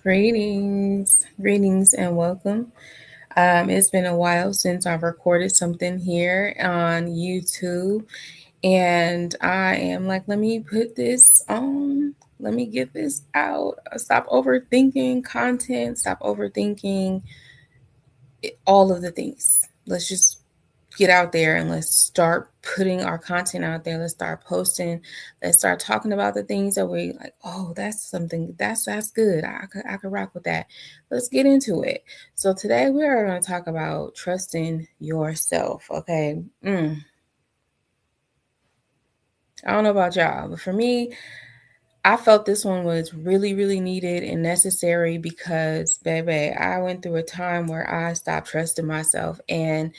Greetings, and welcome. It's been a while since I've recorded something here on YouTube, and I am like, let me put this on, let me get this out. Stop overthinking content, stop overthinking all of the things. Let's just get out there and let's start putting our content out there. Let's start posting. Let's start talking about the things that we like. Oh, that's something that's good. I could rock with that. Let's get into it. So today we are going to talk about trusting yourself. Okay. I don't know about y'all, but for me, I felt this one was really, really needed and necessary because, baby, I went through a time where I stopped trusting myself, and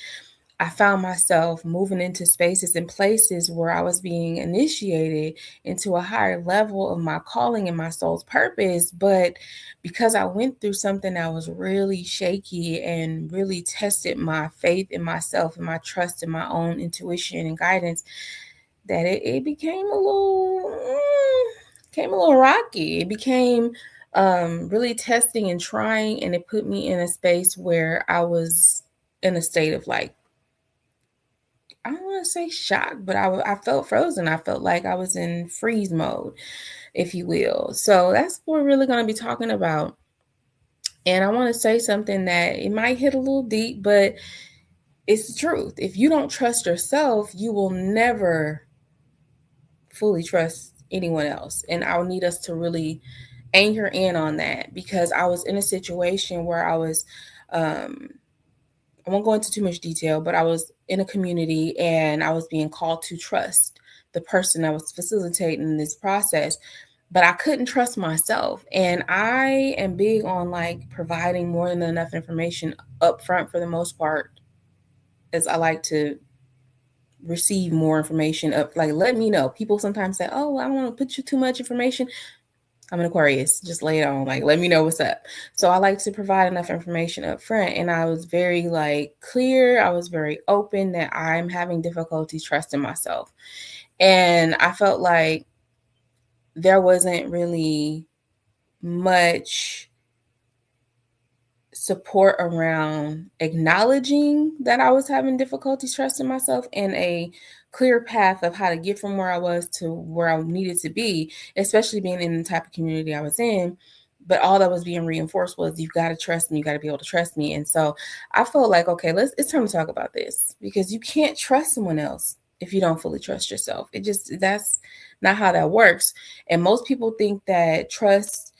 I found myself moving into spaces and places where I was being initiated into a higher level of my calling and my soul's purpose. But because I went through something that was really shaky and really tested my faith in myself and my trust in my own intuition and guidance, that it became came a little rocky. It became really testing and trying, and it put me in a space where I was in a state of like, I don't want to say shock, but I felt frozen. I felt like I was in freeze mode, if you will. So that's what we're really going to be talking about. And I want to say something that it might hit a little deep, but it's the truth. If you don't trust yourself, you will never fully trust anyone else. And I'll need us to really anchor in on that, because I was in a situation where I won't go into too much detail, but I was in a community and I was being called to trust the person that was facilitating this process, but I couldn't trust myself. And I am big on like providing more than enough information up front for the most part, as I like to receive more information up. Like, let me know. People sometimes say, oh, I don't want to put you too much information. I'm an Aquarius. Just lay it on. Like, let me know what's up. So I like to provide enough information up front. And I was very like clear. I was very open that I'm having difficulty trusting myself. And I felt like there wasn't really much support around acknowledging that I was having difficulty trusting myself, and a clear path of how to get from where I was to where I needed to be, especially being in the type of community I was in. But all that was being reinforced was, you've got to trust me, you got to be able to trust me. And so I felt like, okay, it's time to talk about this, because you can't trust someone else if you don't fully trust yourself. That's not how that works. And most people think that trust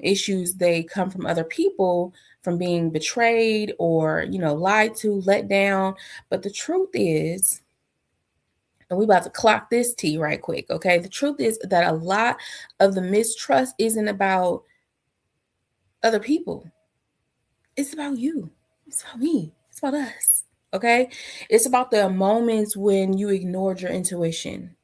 issues, they come from other people, from being betrayed or lied to, let down. But the truth is, and we about to clock this tea right quick, okay? The truth is that a lot of the mistrust isn't about other people. It's about you. It's about me. It's about us. Okay? It's about the moments when you ignored your intuition.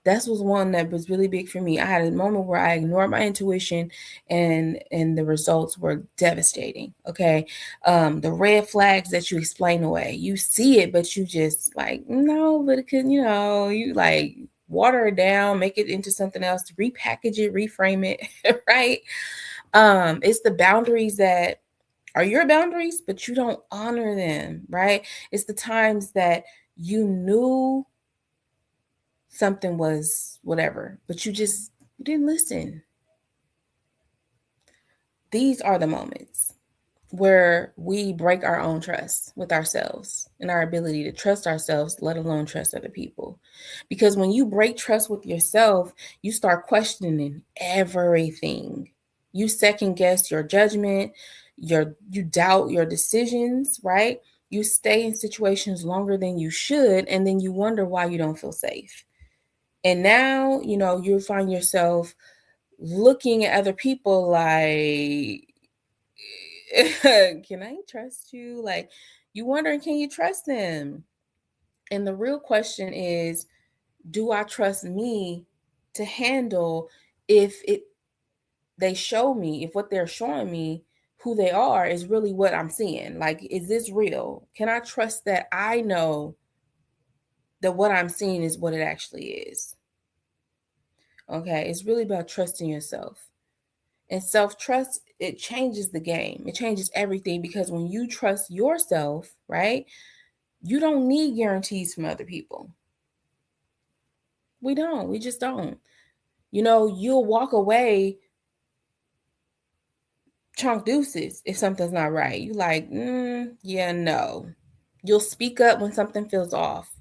That was one that was really big for me. I had a moment where I ignored my intuition, and the results were devastating. Okay. The red flags that you explain away, you see it, but you just like, no, but it could, you like water it down, make it into something else, repackage it, reframe it. Right. It's the boundaries that are your boundaries, but you don't honor them. Right. It's the times that you knew something was whatever, but you didn't listen. These are the moments where we break our own trust with ourselves and our ability to trust ourselves, let alone trust other people. Because when you break trust with yourself, you start questioning everything. You second guess your judgment, you doubt your decisions, right? You stay in situations longer than you should, and then you wonder why you don't feel safe. And now, you'll find yourself looking at other people like, can I trust you? Like, you wondering, can you trust them? And the real question is, do I trust me to handle if they show me, if what they're showing me, who they are, is really what I'm seeing? Like, is this real? Can I trust that I know that what I'm seeing is what it actually is? Okay, it's really about trusting yourself. And self-trust, it changes the game. It changes everything, because when you trust yourself, right, you don't need guarantees from other people. We don't. We just don't. You'll walk away chunk deuces if something's not right. You like, yeah, no. You'll speak up when something feels off,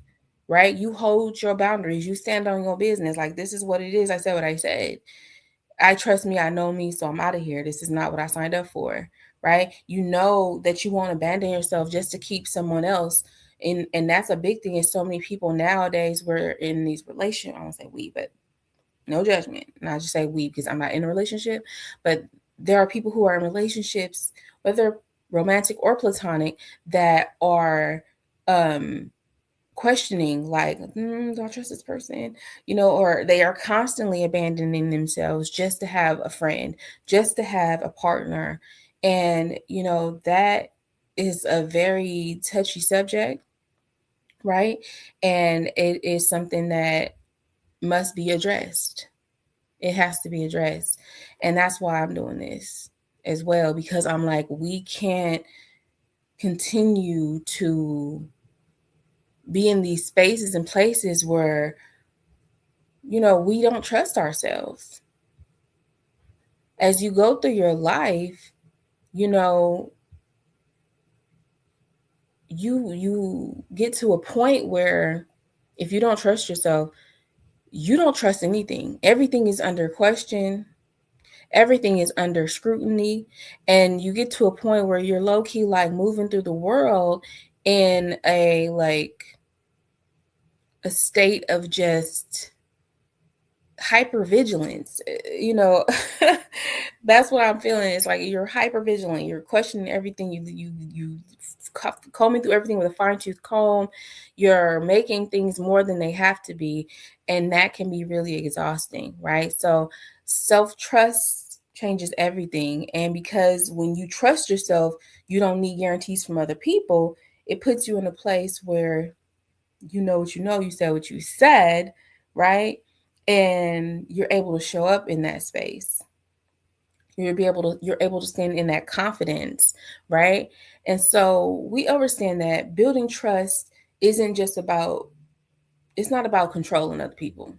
right? You hold your boundaries. You stand on your business. Like, this is what it is. I said what I said. I trust me. I know me. So I'm out of here. This is not what I signed up for, right? You know that you won't abandon yourself just to keep someone else. And that's a big thing. Is so many people nowadays, we're in these relationships. I won't say we, but no judgment. And I just say we because I'm not in a relationship, but there are people who are in relationships, whether romantic or platonic, that are questioning, like, do I trust this person? Or they are constantly abandoning themselves just to have a friend, just to have a partner. And, that is a very touchy subject, right? And it is something that must be addressed. It has to be addressed. And that's why I'm doing this as well, because I'm like, we can't continue to be in these spaces and places where, we don't trust ourselves. As you go through your life, you get to a point where if you don't trust yourself, you don't trust anything. Everything is under question. Everything is under scrutiny, and you get to a point where you're low-key like moving through the world in a state of just hypervigilance. That's what I'm feeling. It's like you're hypervigilant. You're questioning everything. You combing through everything with a fine-tooth comb. You're making things more than they have to be, and that can be really exhausting, right? So self-trust changes everything. And because when you trust yourself, you don't need guarantees from other people. It puts you in a place where you know what you know, you said what you said, right? And you're able to show up in that space. You're able to stand in that confidence, right? And so we understand that building trust isn't just about, it's not about controlling other people.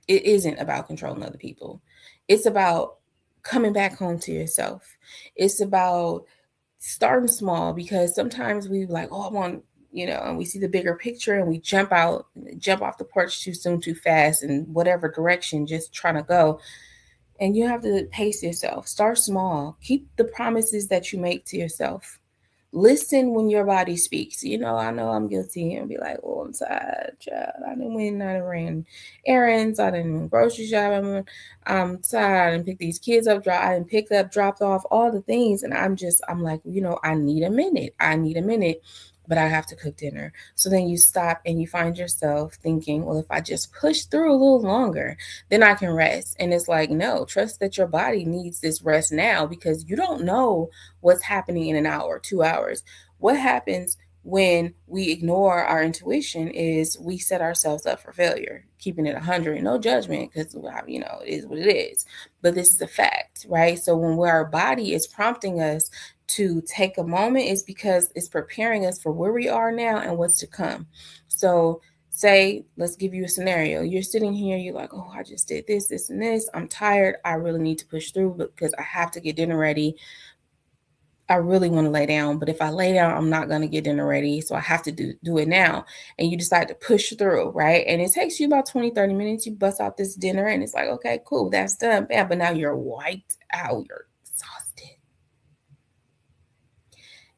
It isn't about controlling other people. It's about coming back home to yourself. It's about starting small, because sometimes we like, oh, I want, and we see the bigger picture and we jump off the porch too soon, too fast, in whatever direction, just trying to go. And you have to pace yourself. Start small. Keep the promises that you make to yourself. Listen when your body speaks. I know I'm guilty and be like, oh, I'm tired, child. I done ran errands. I done grocery shopping. I'm tired. I done pick these kids up. I done picked up, dropped off, all the things. And I'm like, I need a minute. But I have to cook dinner. So then you stop and you find yourself thinking, well, if I just push through a little longer, then I can rest. And it's like, no, trust that your body needs this rest now, because you don't know what's happening in an hour, 2 hours. What happens when we ignore our intuition is we set ourselves up for failure, keeping it 100, no judgment, because, it is what it is. But this is a fact, right? So when our body is prompting us to take a moment, is because it's preparing us for where we are now and what's to come. So say, let's give you a scenario. You're sitting here, you're like, oh, I just did this, this, and this. I'm tired. I really need to push through because I have to get dinner ready. I really want to lay down, but if I lay down, I'm not going to get dinner ready. So I have to do it now. And you decide to push through, right? And it takes you about 20, 30 minutes. You bust out this dinner and it's like, okay, cool, that's done. Bam. But now you're wiped out. You're exhausted.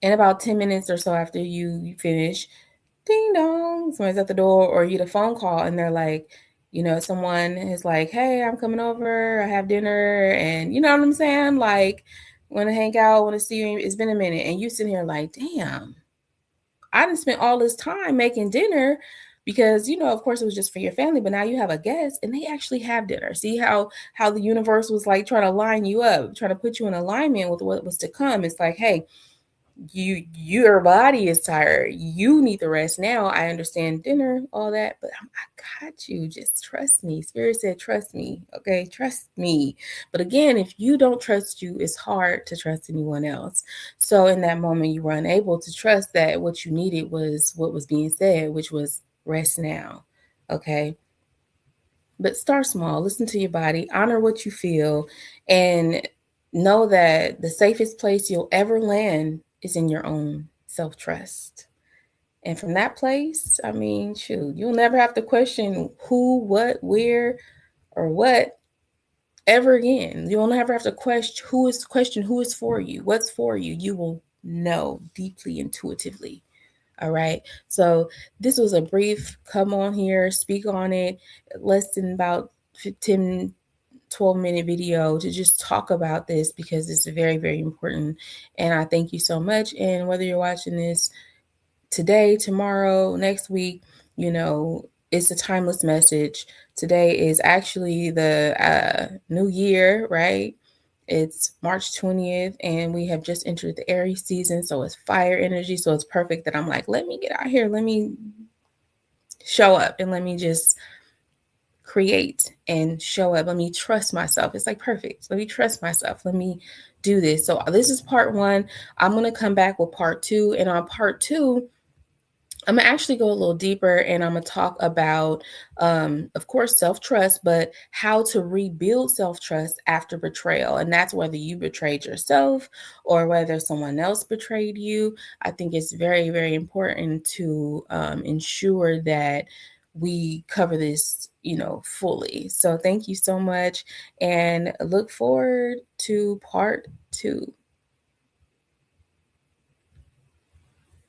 And about 10 minutes or so after you finish, ding dong, somebody's at the door, or you get a phone call and they're like, someone is like, hey, I'm coming over, I have dinner, and you know what I'm saying? Like, want to hang out, want to see you, it's been a minute. And you sitting here like, damn, I didn't spend all this time making dinner because, of course it was just for your family, but now you have a guest and they actually have dinner. See how the universe was like trying to line you up, trying to put you in alignment with what was to come. It's like, hey, your body is tired. You need the rest now. I understand dinner, all that, but I got you. Just trust me. Spirit said, trust me. Okay, trust me. But again, if you don't trust you, it's hard to trust anyone else. So in that moment, you were unable to trust that what you needed was what was being said, which was rest now. Okay. But start small, listen to your body, honor what you feel, and know that the safest place you'll ever land is in your own self trust. And from that place, I mean, shoot, you'll never have to question who, what, where, or what ever again. You'll never have to question who is for you, what's for you. You will know deeply, intuitively. All right. So this was a brief come on here, speak on it, less than about 10, 12-minute video to just talk about this because it's very, very important. And I thank you so much. And whether you're watching this today, tomorrow, next week, it's a timeless message. Today is actually the new year, right? It's March 20th, and we have just entered the Aries season. So it's fire energy. So it's perfect that I'm like, let me get out here. Let me show up and let me just create and show up. Let me trust myself. It's like perfect. Let me trust myself. Let me do this. So this is part one. I'm going to come back with part two. And on part two, I'm gonna actually go a little deeper and I'm gonna talk about, of course, self trust, but how to rebuild self trust after betrayal. And that's whether you betrayed yourself or whether someone else betrayed you. I think it's very, very important to ensure that we cover this, fully. So thank you so much and look forward to part two.